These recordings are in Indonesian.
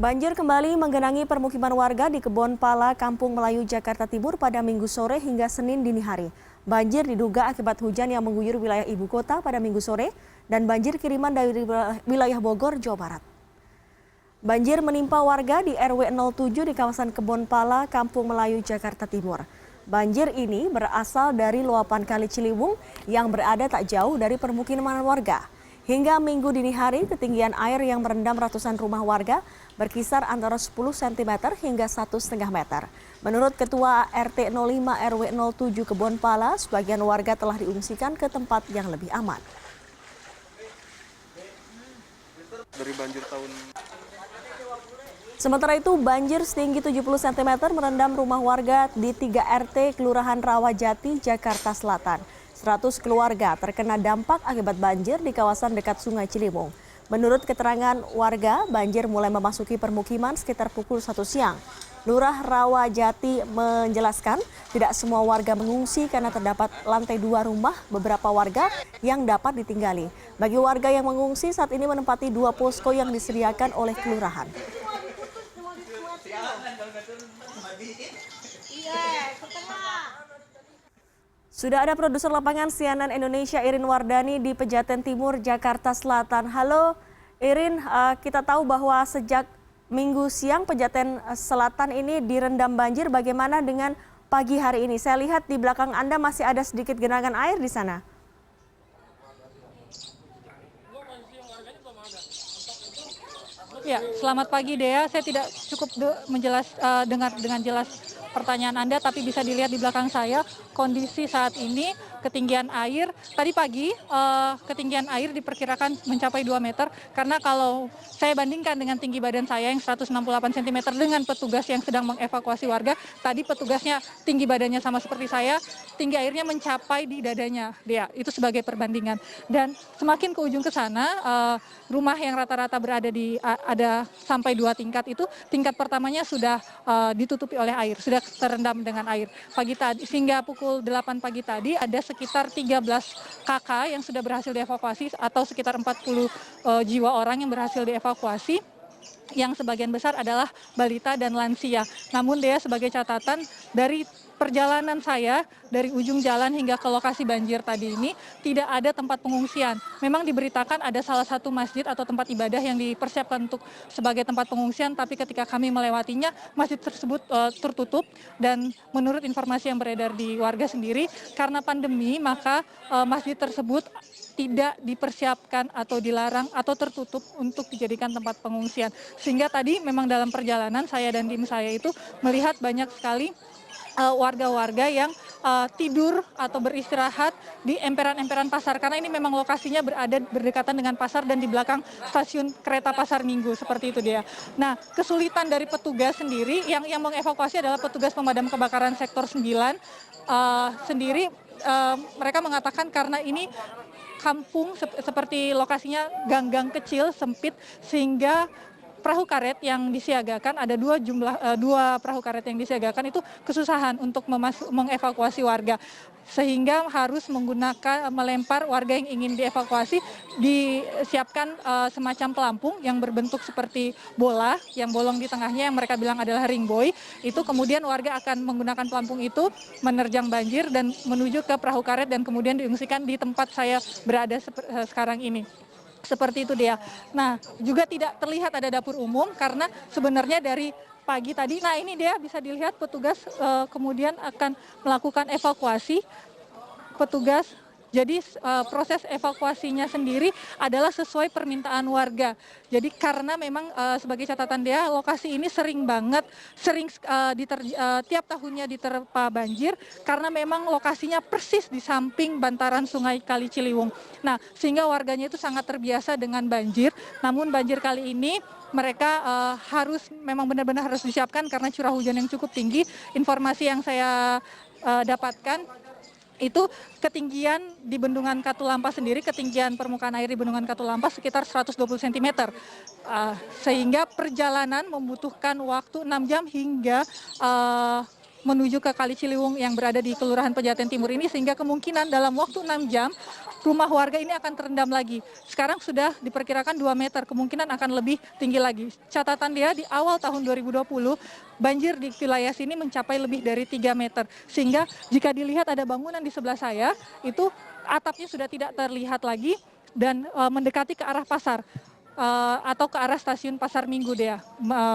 Banjir kembali menggenangi permukiman warga di Kebon Pala, Kampung Melayu, Jakarta Timur pada Minggu sore hingga Senin dini hari. Banjir diduga akibat hujan yang mengguyur wilayah ibu kota pada Minggu sore dan banjir kiriman dari wilayah Bogor, Jawa Barat. Banjir menimpa warga di RW 07 di kawasan Kebon Pala, Kampung Melayu, Jakarta Timur. Banjir ini berasal dari luapan Kali Ciliwung yang berada tak jauh dari permukiman warga. Hingga Minggu dini hari, ketinggian air yang merendam ratusan rumah warga berkisar antara 10 cm hingga 1,5 meter. Menurut Ketua RT 05 RW 07 Kebon Pala, sebagian warga telah diungsikan ke tempat yang lebih aman. Dari banjir tahun. Sementara itu, banjir setinggi 70 cm merendam rumah warga di 3 RT Kelurahan Rawajati, Jakarta Selatan. 100 keluarga terkena dampak akibat banjir di kawasan dekat Sungai Ciliwung. Menurut keterangan warga, banjir mulai memasuki permukiman sekitar pukul 1 siang. Lurah Rawajati menjelaskan tidak semua warga mengungsi karena terdapat lantai 2 rumah beberapa warga yang dapat ditinggali. Bagi warga yang mengungsi saat ini menempati 2 posko yang disediakan oleh kelurahan. Sudah ada produser lapangan CNN Indonesia Irin Wardani di Pejaten Timur, Jakarta Selatan. Halo Irin, kita tahu bahwa sejak Minggu siang Pejaten Selatan ini direndam banjir. Bagaimana dengan pagi hari ini? Saya lihat di belakang Anda masih ada sedikit genangan air di sana. Ya, selamat pagi Dea. Saya tidak cukup dengar dengan jelas pertanyaan Anda, tapi bisa dilihat di belakang saya kondisi saat ini ketinggian air. Tadi pagi ketinggian air diperkirakan mencapai 2 meter karena kalau saya bandingkan dengan tinggi badan saya yang 168 cm dengan petugas yang sedang mengevakuasi warga, tadi petugasnya tinggi badannya sama seperti saya, tinggi airnya mencapai di dadanya. Dea, itu sebagai perbandingan. Dan semakin ke ujung ke sana, rumah yang rata-rata berada di ada sampai 2 tingkat itu, tingkat pertamanya sudah ditutupi oleh air, sudah terendam dengan air. Pagi tadi hingga pukul 8 pagi tadi ada sekitar 13 kakak yang sudah berhasil dievakuasi atau sekitar 40 jiwa orang yang berhasil dievakuasi, yang sebagian besar adalah balita dan lansia. Namun Dea, sebagai catatan dari perjalanan saya dari ujung jalan hingga ke lokasi banjir tadi ini tidak ada tempat pengungsian. Memang diberitakan ada salah satu masjid atau tempat ibadah yang dipersiapkan untuk sebagai tempat pengungsian, tapi ketika kami melewatinya masjid tersebut tertutup, dan menurut informasi yang beredar di warga sendiri karena pandemi maka masjid tersebut tidak dipersiapkan atau dilarang atau tertutup untuk dijadikan tempat pengungsian. Sehingga tadi memang dalam perjalanan saya dan tim saya itu melihat banyak sekali warga-warga yang tidur atau beristirahat di emperan-emperan pasar, karena ini memang lokasinya berada berdekatan dengan pasar dan di belakang stasiun kereta Pasar Minggu, seperti itu dia. Nah, kesulitan dari petugas sendiri yang mengevakuasi adalah petugas pemadam kebakaran sektor 9 sendiri. Mereka mengatakan karena ini kampung seperti lokasinya gang-gang kecil sempit, sehingga perahu karet yang disiagakan ada dua perahu karet yang disiagakan itu kesusahan untuk mengevakuasi warga, sehingga harus melempar warga yang ingin dievakuasi. Disiapkan semacam pelampung yang berbentuk seperti bola yang bolong di tengahnya yang mereka bilang adalah ring buoy. Itu kemudian warga akan menggunakan pelampung itu menerjang banjir dan menuju ke perahu karet dan kemudian diungsikan di tempat saya berada sekarang ini. Seperti itu dia. Nah, juga tidak terlihat ada dapur umum karena sebenarnya dari pagi tadi, nah ini dia bisa dilihat petugas kemudian akan melakukan evakuasi. Petugas, jadi proses evakuasinya sendiri adalah sesuai permintaan warga. Jadi karena memang sebagai catatan dia, lokasi ini sering tiap tahunnya diterpa banjir karena memang lokasinya persis di samping bantaran Sungai Kali Ciliwung. Nah, sehingga warganya itu sangat terbiasa dengan banjir. Namun banjir kali ini mereka memang benar-benar harus disiapkan karena curah hujan yang cukup tinggi. Informasi yang saya dapatkan itu ketinggian di Bendungan Katulampa sendiri, ketinggian permukaan air di Bendungan Katulampa sekitar 120 cm. Sehingga perjalanan membutuhkan waktu 6 jam hingga menuju ke Kali Ciliwung yang berada di Kelurahan Pejaten Timur ini, sehingga kemungkinan dalam waktu 6 jam rumah warga ini akan terendam lagi. Sekarang sudah diperkirakan 2 meter, kemungkinan akan lebih tinggi lagi. Catatan dia di awal tahun 2020, banjir di wilayah sini mencapai lebih dari 3 meter. Sehingga jika dilihat ada bangunan di sebelah saya, itu atapnya sudah tidak terlihat lagi dan mendekati ke arah pasar. Atau ke arah stasiun Pasar Minggu Dea,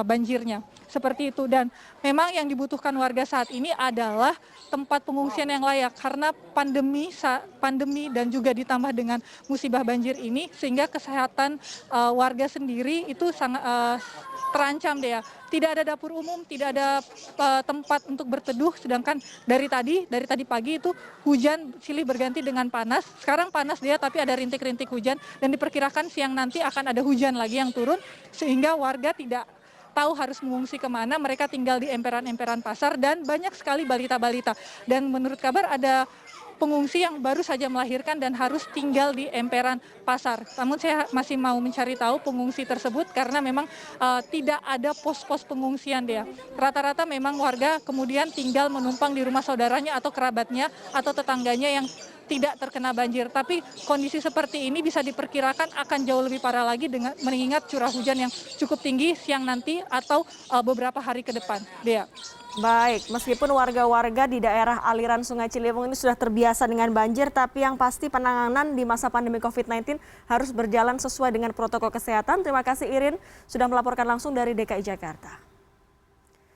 banjirnya. Seperti itu, dan memang yang dibutuhkan warga saat ini adalah tempat pengungsian yang layak karena pandemi dan juga ditambah dengan musibah banjir ini, sehingga kesehatan warga sendiri itu sangat terancam deh ya. Tidak ada dapur umum, tidak ada tempat untuk berteduh, sedangkan dari tadi pagi itu hujan silih berganti dengan panas. Sekarang panas dia tapi ada rintik-rintik hujan, dan diperkirakan siang nanti akan ada hujan lagi yang turun, sehingga warga tidak tahu harus mengungsi kemana. Mereka tinggal di emperan-emperan pasar dan banyak sekali balita-balita. Dan menurut kabar ada pengungsi yang baru saja melahirkan dan harus tinggal di emperan pasar. Namun saya masih mau mencari tahu pengungsi tersebut karena memang tidak ada pos-pos pengungsian dia. Rata-rata memang warga kemudian tinggal menumpang di rumah saudaranya atau kerabatnya atau tetangganya yang tidak terkena banjir. Tapi kondisi seperti ini bisa diperkirakan akan jauh lebih parah lagi dengan mengingat curah hujan yang cukup tinggi siang nanti atau beberapa hari ke depan. Dea. Baik, meskipun warga-warga di daerah aliran Sungai Ciliwung ini sudah terbiasa dengan banjir, tapi yang pasti penanganan di masa pandemi COVID-19 harus berjalan sesuai dengan protokol kesehatan. Terima kasih Irin sudah melaporkan langsung dari DKI Jakarta.